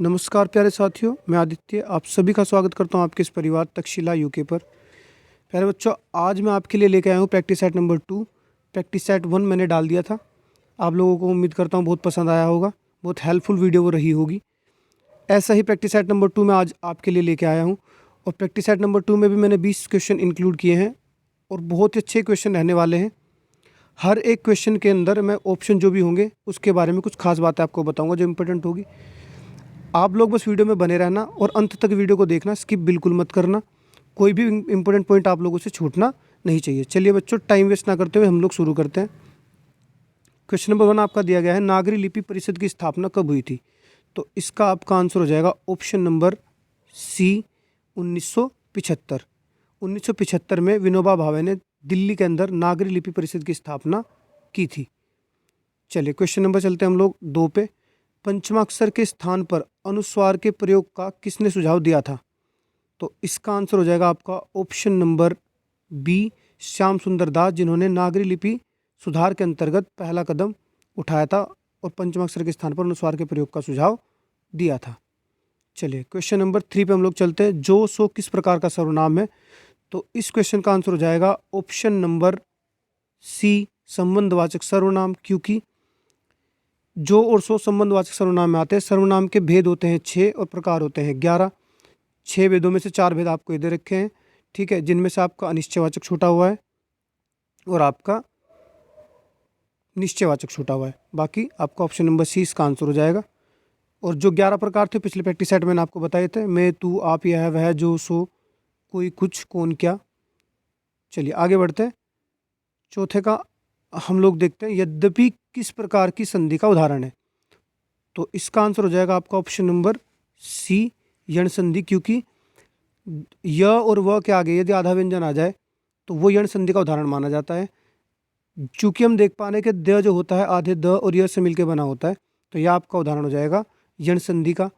नमस्कार प्यारे साथियों, मैं आदित्य आप सभी का स्वागत करता हूं आपके इस परिवार तक्षशिला यूके पर। प्यारे बच्चों, आज मैं आपके लिए लेकर आया हूं practice set number 2। Practice set 1 मैंने डाल दिया था, आप लोगों को उम्मीद करता हूं बहुत पसंद आया होगा, बहुत हेल्पफुल वीडियो वो रही होगी। ऐसा ही प्रैक्टिस सेट नंबर 2 मैं आज आपके लिए लेके आया हूँ और प्रैक्टिस सेट नंबर 2 में भी मैंने 20 क्वेश्चन इंक्लूड किए हैं और बहुत ही अच्छे क्वेश्चन रहने वाले हैं। हर एक क्वेश्चन के अंदर मैं ऑप्शन जो भी होंगे उसके बारे में कुछ खास बातें आपको बताऊँगा जो इंपॉर्टेंट होगी। आप लोग बस वीडियो में बने रहना और अंत तक वीडियो को देखना, स्किप बिल्कुल मत करना। कोई भी इंपॉर्टेंट पॉइंट आप लोगों से छूटना नहीं चाहिए। चलिए बच्चों, टाइम वेस्ट ना करते हुए हम लोग शुरू करते हैं। क्वेश्चन नंबर 1 आपका दिया गया है, नागरी लिपि परिषद की स्थापना कब हुई थी? तो इसका आपका आंसर हो जाएगा ऑप्शन नंबर सी, 1975। 1975 में विनोबा भावे ने दिल्ली के अंदर नागरी लिपि परिषद की स्थापना की थी। चलिए क्वेश्चन नंबर चलते हैं हम लोग 2 पे। पंचमाक्षर के स्थान पर अनुस्वार के प्रयोग का किसने सुझाव दिया था? तो इसका आंसर हो जाएगा आपका ऑप्शन नंबर बी, श्याम सुंदर दास, जिन्होंने नागरी लिपि सुधार के अंतर्गत पहला कदम उठाया था और पंचमाक्षर के स्थान पर अनुस्वार के प्रयोग का सुझाव दिया था। चलिए क्वेश्चन नंबर 3 पे हम लोग चलते हैं। जो सो किस प्रकार का सर्वनाम है? तो इस क्वेश्चन का आंसर हो जाएगा ऑप्शन नंबर सी, संबंधवाचक सर्वनाम, क्योंकि जो और सो संबंधवाचक सर्वनाम में आते हैं। सर्वनाम के भेद होते हैं 6 और प्रकार होते हैं 11। 6 भेदों में से 4 भेद आपको दे रखे हैं, ठीक है, जिनमें से आपका अनिश्चयवाचक छूटा हुआ है और आपका निश्चयवाचक छूटा हुआ है। बाकी आपका ऑप्शन नंबर सी इसका आंसर हो जाएगा। और जो 11 प्रकार थे पिछले प्रैक्टिस सेट मैंने आपको बताए थे, मैं, तू, आप, यह, वह, जो, सो, कोई, कुछ, कौन, क्या। चलिए आगे बढ़ते हैं। चौथे का हम लोग देखते हैं, यद्यपि किस प्रकार की संधि का उदाहरण है? तो इसका आंसर हो जाएगा आपका ऑप्शन नंबर सी, यण संधि, क्योंकि य और व के आगे यदि आधा व्यंजन आ जाए तो वो यण संधि का उदाहरण माना जाता है। चूंकि हम देख पा रहे हैं कि द जो होता है आधे द और य से मिलकर बना होता है, तो यह आपका उदाहरण हो जाएगा यण संधि का।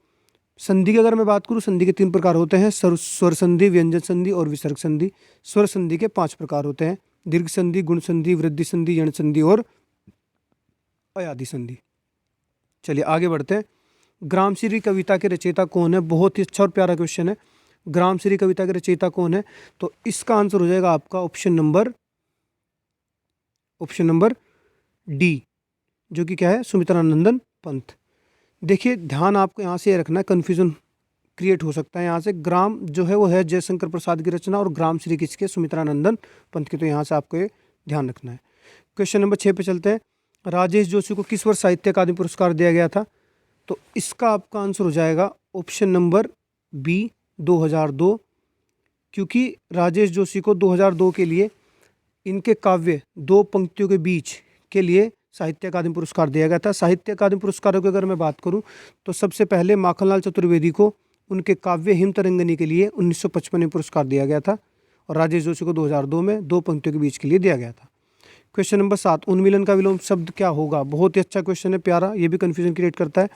संधि की अगर मैं बात करूँ, संधि के 3 प्रकार होते हैं, स्वर संधि, व्यंजन संधि और विसर्ग संधि। स्वर संधि के 5 प्रकार होते हैं, दीर्घ संधि, गुण संधि, वृद्धि संधि, यण संधि और अयादि संधि। चलिए आगे बढ़ते हैं। ग्रामश्री कविता के रचयिता कौन है? बहुत ही अच्छा और प्यारा क्वेश्चन है। ग्रामश्री कविता के रचयिता कौन है? तो इसका आंसर हो जाएगा आपका ऑप्शन नंबर डी, जो कि क्या है, सुमित्रानंदन पंत। देखिए ध्यान आपको यहाँ से ये रखना है, कन्फ्यूजन क्रिएट हो सकता है यहाँ से। ग्राम जो है वो है जयशंकर प्रसाद की रचना और ग्रामश्री किसके? सुमित्रानंदन पंत की। तो यहाँ से आपको ये ध्यान रखना है। क्वेश्चन नंबर 6 पे चलते हैं। राजेश जोशी को किस वर्ष साहित्य अकादमी पुरस्कार दिया गया था? तो इसका आपका आंसर हो जाएगा ऑप्शन नंबर बी, 2002, क्योंकि राजेश जोशी को 2002 के लिए इनके काव्य दो पंक्तियों के बीच के लिए साहित्य अकादमी पुरस्कार दिया गया था। साहित्य अकादमी पुरस्कारों की अगर मैं बात करूं तो सबसे पहले माखनलाल चतुर्वेदी को उनके काव्य हिमतरंगिनी के लिए 1955 में पुरस्कार दिया गया था और राजेश जोशी को 2002 में दो पंक्तियों के बीच के लिए दिया गया था। क्वेश्चन नंबर 7, उन्मीलन का विलोम शब्द क्या होगा? बहुत ही अच्छा क्वेश्चन है, प्यारा, ये भी कन्फ्यूजन क्रिएट करता है।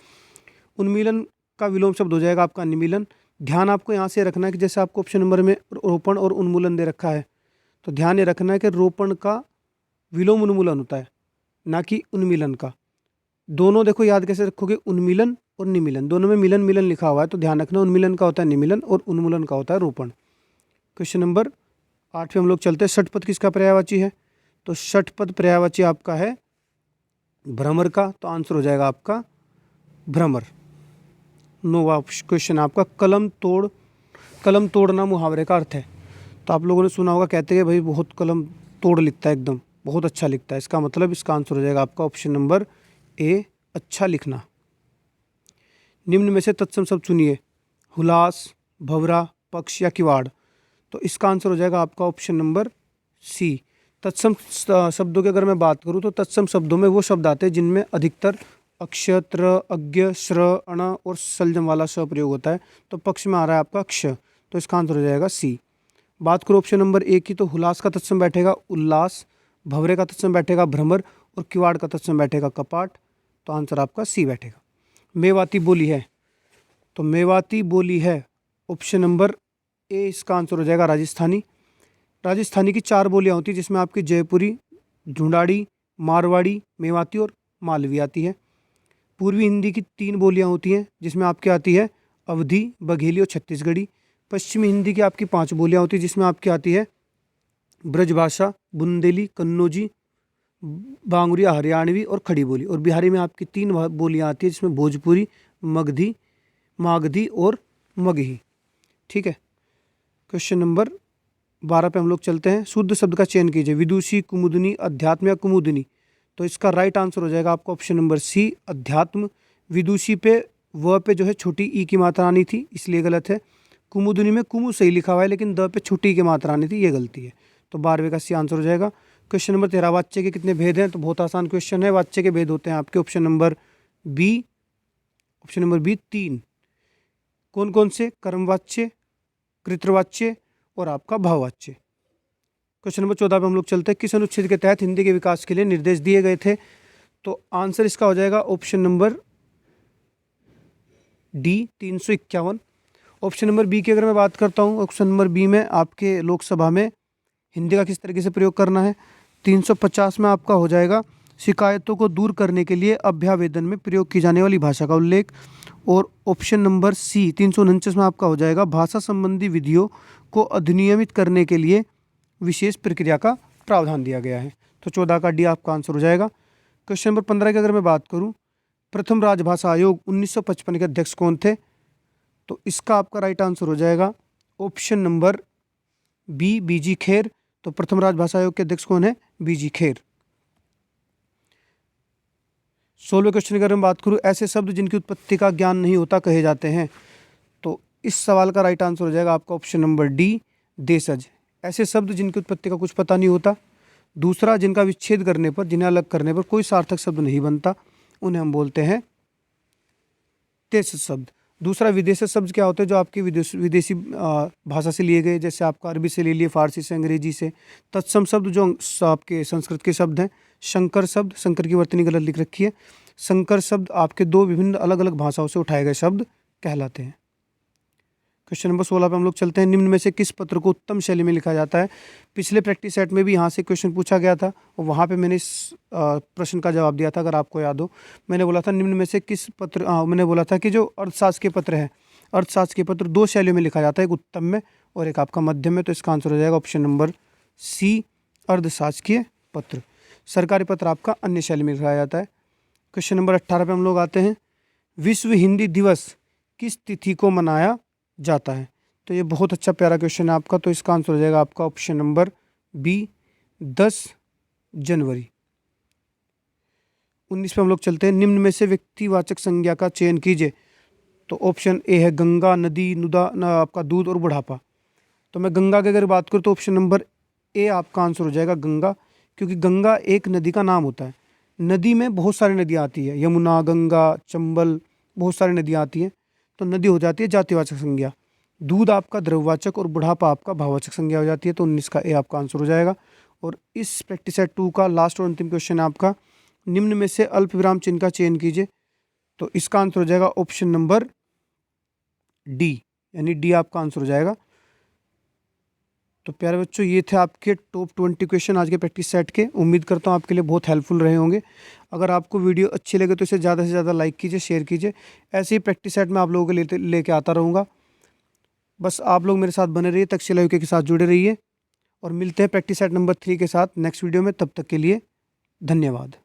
उन्मीलन का विलोम शब्द हो जाएगा आपका निमीलन। ध्यान आपको यहाँ से रखना है कि जैसे आपको ऑप्शन नंबर में रोपण और उन्मूलन दे रखा है, तो ध्यान ये रखना है कि रोपण का विलोम उन्मूलन होता है, ना कि उन्मीलन का। दोनों देखो याद कैसे रखोगे, उन्मीलन और निमीलन, दोनों में मिलन मिलन लिखा हुआ है, तो ध्यान रखना उन्मीलन का होता है निमीलन और उन्मूलन का होता है रोपण। क्वेश्चन नंबर 8 पे हम लोग चलते हैं। षटपद किसका पर्यायवाची है? तो षटपद पर्यायवाची आपका है भ्रमर का, तो आंसर हो जाएगा आपका भ्रमर। नौवां क्वेश्चन आपका, कलम तोड़ना मुहावरे का अर्थ है? तो आप लोगों ने सुना होगा, कहते हैं भाई बहुत कलम तोड़ लिखता है, एकदम बहुत अच्छा लिखता है। इसका मतलब इसका आंसर हो जाएगा आपका ऑप्शन नंबर ए, अच्छा लिखना। निम्न में से तत्सम शब्द चुनिए, हुलास, भंवरा, पक्ष या किवाड़। तो इसका आंसर हो जाएगा आपका ऑप्शन नंबर सी। तत्सम शब्दों की अगर मैं बात करूं तो तत्सम शब्दों में वो शब्द आते हैं जिनमें अधिकतर अक्ष, त्र, अज्ञ, श्र, अण और सलजम वाला स प्रयोग होता है। तो पक्ष में आ रहा है आपका क्ष, तो इसका आंसर हो जाएगा सी। बात करो ऑप्शन नंबर ए की, तो हुलास का तत्सम बैठेगा उल्लास, भंवरे का तत्सम बैठेगा भ्रमर और किवाड़ का तत्सम बैठेगा कपाट। तो आंसर आपका सी बैठेगा। मेवाती बोली है, तो मेवाती बोली है ऑप्शन नंबर ए, इसका आंसर हो जाएगा राजस्थानी। राजस्थानी की 4 बोलियां होती हैं, जिसमें आपकी जयपुरी, ढूंढाड़ी, मारवाड़ी, मेवाती और मालवी आती है। पूर्वी हिंदी की 3 बोलियां होती हैं, जिसमें आपकी आती है अवधी, बघेली और छत्तीसगढ़ी। पश्चिमी हिंदी की आपकी 5 बोलियां होती हैं, जिसमें आपकी आती है ब्रजभाषा, बुंदेली, कन्नौजी, बांगुरिया हरियाणवी और खड़ी बोली। और बिहारी में आपकी 3 बोलियां आती है, जिसमें भोजपुरी, मगधी, मागधी और मगही। ठीक है। क्वेश्चन नंबर 12 पे हम लोग चलते हैं। शुद्ध शब्द का चयन कीजिए। विदुषी, कुमुदनी, अध्यात्म या कुमुदनी। तो इसका राइट आंसर हो जाएगा आपका ऑप्शन नंबर सी, अध्यात्म। विदुषी पे व पे जो है छोटी ई की मात्रा आनी थी, इसलिए गलत है। कुमुदनी में कुमु सही लिखा हुआ है, लेकिन द पे छोटी ई की मात्रा आनी थी, ये गलती है। तो 12वें का सी आंसर हो जाएगा। क्वेश्चन नंबर 13, वाच्य के कितने भेद हैं? तो बहुत आसान क्वेश्चन है। वाच्य के भेद होते हैं आपके ऑप्शन नंबर बी 3। कौन कौन से? कर्मवाच्य, कृतवाच्य और आपका भाववाच्य। क्वेश्चन नंबर 14 पे हम लोग चलते हैं। किस अनुच्छेद के तहत हिंदी के विकास के लिए निर्देश दिए गए थे? तो आंसर इसका हो जाएगा option number D 351। Option number B की अगर मैं बात करता हूँ, ऑप्शन नंबर बी में आपके लोकसभा में हिंदी का किस तरीके से प्रयोग करना है? 350 में आपका हो जाएगा शिकायतों को दूर करने के लिए अभ्यावेदन में प्रयोग की जाने वाली भाषा का उल्लेख। और ऑप्शन नंबर सी 349 में आपका हो जाएगा भाषा संबंधी विधियों को अधिनियमित करने के लिए विशेष प्रक्रिया का प्रावधान दिया गया है। तो 14 का डी आपका आंसर हो जाएगा। क्वेश्चन नंबर 15 की अगर मैं बात करूं, प्रथम राजभाषा आयोग 1955 के अध्यक्ष कौन थे? तो इसका आपका राइट आंसर हो जाएगा ऑप्शन नंबर बी, बीजी खेर। तो प्रथम राजभाषा आयोग के अध्यक्ष कौन है? बीजी खेर। 16वें क्वेश्चन की अगर मैं बात करूं, ऐसे शब्द जिनकी उत्पत्ति का ज्ञान नहीं होता कहे जाते हैं। तो इस सवाल का राइट आंसर हो जाएगा आपका ऑप्शन नंबर डी, देशज। ऐसे शब्द जिनकी उत्पत्ति का कुछ पता नहीं होता। दूसरा, जिनका विच्छेद करने पर, जिन्हें अलग करने पर कोई सार्थक शब्द नहीं बनता, उन्हें हम बोलते हैं देशज शब्द। दूसरा, विदेशी शब्द क्या होते हैं? जो आपकी विदेशी भाषा से लिए गए, जैसे आपका अरबी से ले लिए, फारसी से, अंग्रेजी से। तत्सम शब्द जो आपके संस्कृत के शब्द हैं। संकर शब्द, संकर की वर्तनी गलत लिख रखी है। संकर शब्द आपके 2 विभिन्न अलग अलग भाषाओं से उठाए गए शब्द कहलाते हैं। क्वेश्चन नंबर 16 पे हम लोग चलते हैं। निम्न में से किस पत्र को उत्तम शैली में लिखा जाता है? पिछले प्रैक्टिस सेट में भी यहाँ से क्वेश्चन पूछा गया था और वहाँ पे मैंने इस प्रश्न का जवाब दिया था, अगर आपको याद हो। मैंने बोला था निम्न में से किस पत्र मैंने बोला था कि जो अर्थशास्त्र के पत्र हैं, अर्थशास्त्र के पत्र 2 शैलियों में लिखा जाता है, एक उत्तम में और एक आपका मध्यम में। तो इसका आंसर हो जाएगा ऑप्शन नंबर सी, अर्थशासकीय पत्र। सरकारी पत्र आपका अन्य शैली में लिखा जाता है। क्वेश्चन नंबर 18 पे हम लोग आते हैं। विश्व हिंदी दिवस किस तिथि को मनाया जाता है? तो ये बहुत अच्छा प्यारा क्वेश्चन है आपका। तो इसका आंसर हो जाएगा आपका ऑप्शन नंबर बी, 10 जनवरी। 19 पे हम लोग चलते हैं। निम्न में से व्यक्तिवाचक संज्ञा का चयन कीजिए। तो ऑप्शन ए है गंगा, नदी, नुदा, आपका दूध और बुढ़ापा। तो मैं गंगा की अगर बात करूँ तो ऑप्शन नंबर ए आपका आंसर हो जाएगा गंगा, क्योंकि गंगा एक नदी का नाम होता है। नदी में बहुत सारी नदियाँ आती है, यमुना, गंगा, चंबल, बहुत सारी नदियाँ आती हैं। तो नदी हो जाती है जातिवाचक संज्ञा। दूध आपका द्रववाचक और बुढ़ापा आपका भाववाचक संज्ञा हो जाती है। तो 19 का ए आपका आंसर हो जाएगा। और इस प्रैक्टिस सेट 2 का लास्ट और अंतिम क्वेश्चन है आपका। निम्न में से अल्प विराम चिन्ह का चयन कीजिए। तो इसका आंसर हो जाएगा ऑप्शन नंबर डी, यानी डी आपका आंसर हो जाएगा। तो प्यारे बच्चों, ये थे आपके टॉप 20 क्वेश्चन आज के प्रैक्टिस सेट के। उम्मीद करता हूँ आपके लिए बहुत हेल्पफुल रहे होंगे। अगर आपको वीडियो अच्छी लगे तो इसे ज़्यादा से ज़्यादा लाइक कीजिए, शेयर कीजिए। ऐसे ही प्रैक्टिस सेट मैं आप लोगों के लेके आता रहूँगा। बस आप लोग मेरे साथ बने रहिए, तक्षशिला यूके के साथ जुड़े रहिए और मिलते हैं प्रैक्टिस सेट नंबर 3 के साथ नेक्स्ट वीडियो में। तब तक के लिए धन्यवाद।